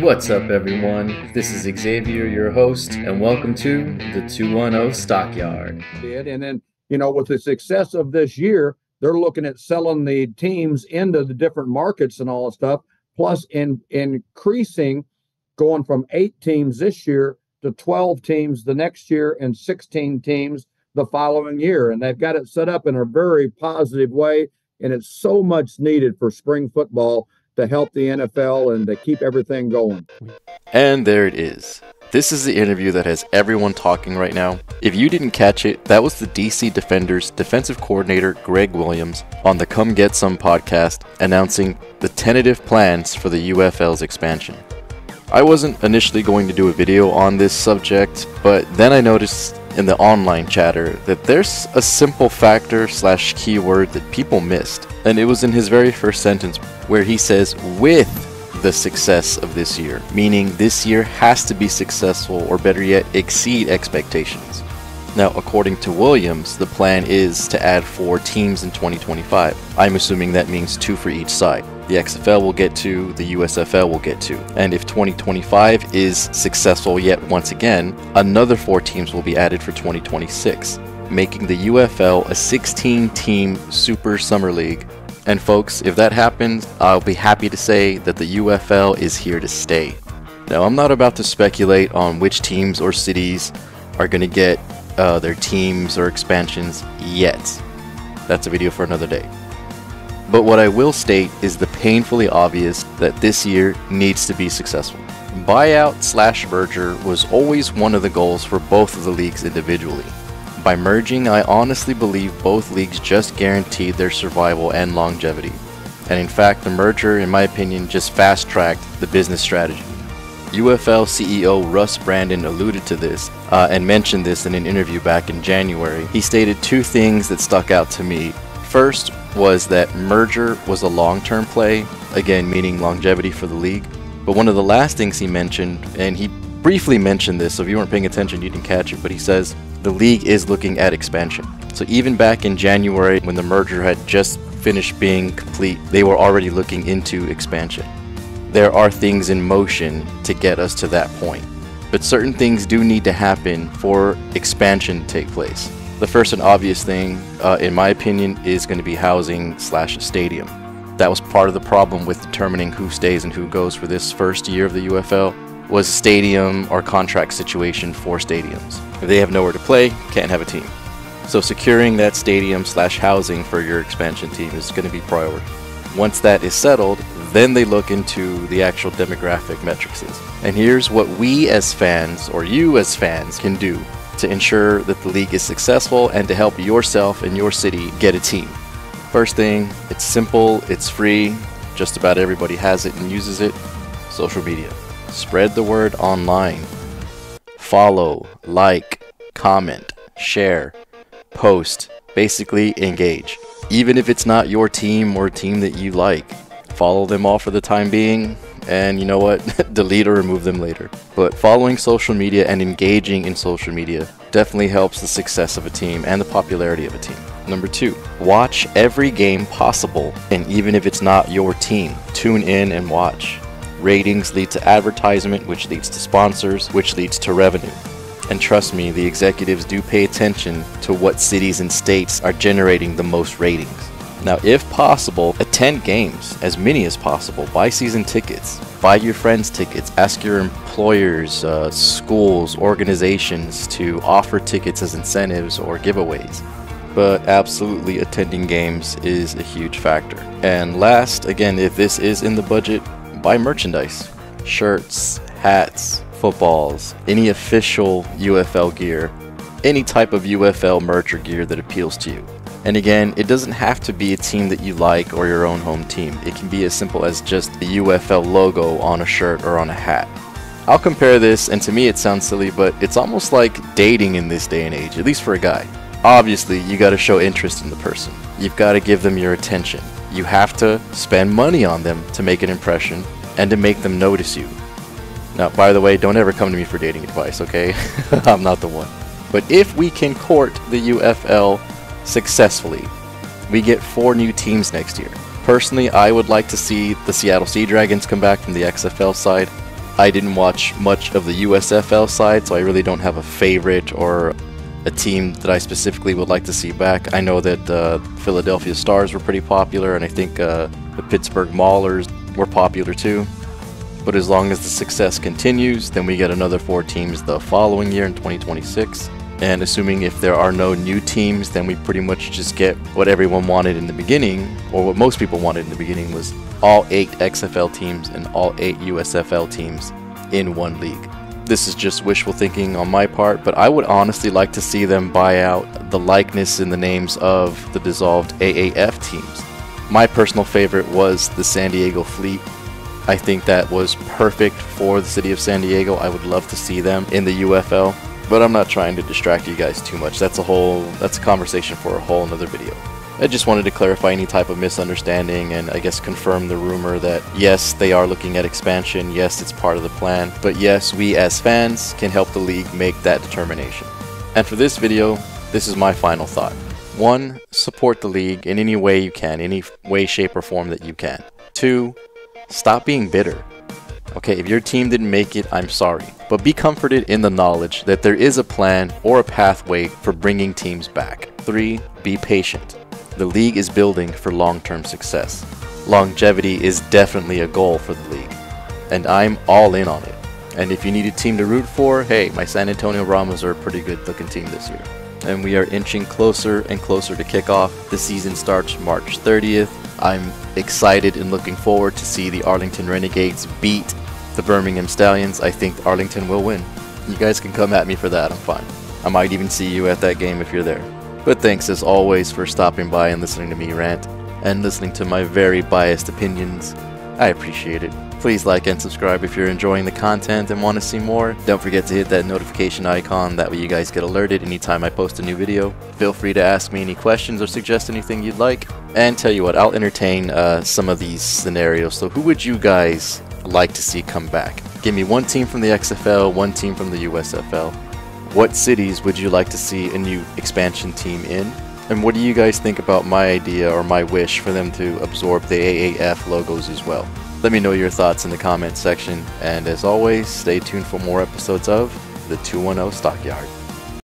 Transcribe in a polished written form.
What's up, everyone? This is Xavier, your host, and welcome to the 210 Stockyard. And then, with the success of this year, they're looking at selling the teams into the different markets and all that stuff, plus increasing, going from 8 teams this year to 12 teams the next year and 16 teams the following year. And they've got it set up in a very positive way, and it's so much needed for spring football to help the NFL and to keep everything going. And there it is. This is the interview that has everyone talking right now. If you didn't catch it, that was the DC Defenders defensive coordinator Gregg Williams on the Come Get Some podcast announcing the tentative plans for the UFL's expansion. I wasn't initially going to do a video on this subject, but then I noticed in the online chatter that there's a simple factor / keyword that people missed, and it was in his very first sentence where he says with the success of this year, meaning this year has to be successful, or better yet, exceed expectations. Now, according to Williams, the plan is to add 4 teams in 2025. I'm assuming that means 2 for each side. The XFL will get 2, the USFL will get 2. And if 2025 is successful yet once again, another 4 teams will be added for 2026, making the UFL a 16-team Super Summer League. And folks, if that happens, I'll be happy to say that the UFL is here to stay. Now, I'm not about to speculate on which teams or cities are going to get their teams or expansions yet. That's a video for another day. But what I will state is the painfully obvious that this year needs to be successful. Buyout / merger was always one of the goals for both of the leagues individually. By merging, I honestly believe both leagues just guaranteed their survival and longevity. And in fact, the merger, in my opinion, just fast-tracked the business strategy. UFL CEO Russ Brandon alluded to this and mentioned this in an interview back in January. He stated 2 things that stuck out to me. First was that merger was a long-term play, again meaning longevity for the league. But one of the last things he mentioned, and he briefly mentioned this, so if you weren't paying attention you didn't catch it, but he says the league is looking at expansion. So even back in January when the merger had just finished being complete, they were already looking into expansion. There are things in motion to get us to that point, but certain things do need to happen for expansion to take place. The first and obvious thing, in my opinion, is going to be housing / stadium. That was part of the problem with determining who stays and who goes for this first year of the UFL, was stadium or contract situation for stadiums. If they have nowhere to play, can't have a team. So securing that stadium / housing for your expansion team is going to be priority. Once that is settled, then they look into the actual demographic metrics. And here's what we as fans, or you as fans, can do to ensure that the league is successful and to help yourself and your city get a team. First thing, it's simple, it's free, just about everybody has it and uses it. Social media. Spread the word online. Follow, like, comment, share, post, basically engage. Even if it's not your team or team that you like, follow them all for the time being, and you know what, delete or remove them later. But following social media and engaging in social media definitely helps the success of a team and the popularity of a team. Number 2, watch every game possible, and even if it's not your team, tune in and watch. Ratings lead to advertisement, which leads to sponsors, which leads to revenue. And trust me, the executives do pay attention to what cities and states are generating the most ratings. Now, if possible, attend games, as many as possible. Buy season tickets, buy your friends tickets, ask your employers, schools, organizations to offer tickets as incentives or giveaways. But absolutely, attending games is a huge factor. And last, again, if this is in the budget, buy merchandise, shirts, hats, footballs, any official UFL gear, any type of UFL merch or gear that appeals to you. And again, it doesn't have to be a team that you like or your own home team. It can be as simple as just the UFL logo on a shirt or on a hat. I'll compare this, and to me it sounds silly, but it's almost like dating in this day and age, at least for a guy. Obviously, you got to show interest in the person. You've got to give them your attention. You have to spend money on them to make an impression and to make them notice you. Now, by the way, don't ever come to me for dating advice, okay? I'm not the one. But if we can court the UFL successfully, we get 4 new teams next year. Personally, I would like to see the Seattle Sea Dragons come back from the XFL side. I didn't watch much of the USFL side, so I really don't have a favorite or a team that I specifically would like to see back. I know that Philadelphia Stars were pretty popular, and I think the Pittsburgh Maulers were popular too. But as long as the success continues, then we get another 4 teams the following year in 2026. And assuming if there are no new teams, then we pretty much just get what everyone wanted in the beginning, or what most people wanted in the beginning, was all 8 XFL teams and all 8 USFL teams in one league. This is just wishful thinking on my part, but I would honestly like to see them buy out the likeness and the names of the dissolved AAF teams. My personal favorite was the San Diego Fleet. I think that was perfect for the city of San Diego. I would love to see them in the UFL, but I'm not trying to distract you guys too much. That's a conversation for a whole nother video. I just wanted to clarify any type of misunderstanding and I guess confirm the rumor that yes, they are looking at expansion, yes, it's part of the plan, but yes, we as fans can help the league make that determination. And for this video, this is my final thought. 1, support the league in any way you can, any way, shape, or form that you can. 2, stop being bitter. Okay, if your team didn't make it, I'm sorry. But be comforted in the knowledge that there is a plan or a pathway for bringing teams back. 3, be patient. The league is building for long-term success. Longevity is definitely a goal for the league, and I'm all in on it. And if you need a team to root for, hey, my San Antonio Brahmas are a pretty good looking team this year. And we are inching closer and closer to kickoff. The season starts March 30th. I'm excited and looking forward to see the Arlington Renegades beat the Birmingham Stallions. I think Arlington will win. You guys can come at me for that, I'm fine. I might even see you at that game if you're there. But thanks as always for stopping by and listening to me rant, and listening to my very biased opinions. I appreciate it. Please like and subscribe if you're enjoying the content and want to see more. Don't forget to hit that notification icon, that way you guys get alerted anytime I post a new video. Feel free to ask me any questions or suggest anything you'd like. And tell you what, I'll entertain some of these scenarios. So who would you guys like to see come back? Give me 1 team from the XFL, 1 team from the USFL. What cities would you like to see a new expansion team in? And what do you guys think about my idea or my wish for them to absorb the AAF logos as well? Let me know your thoughts in the comments section, and as always, stay tuned for more episodes of the 210 Stockyard.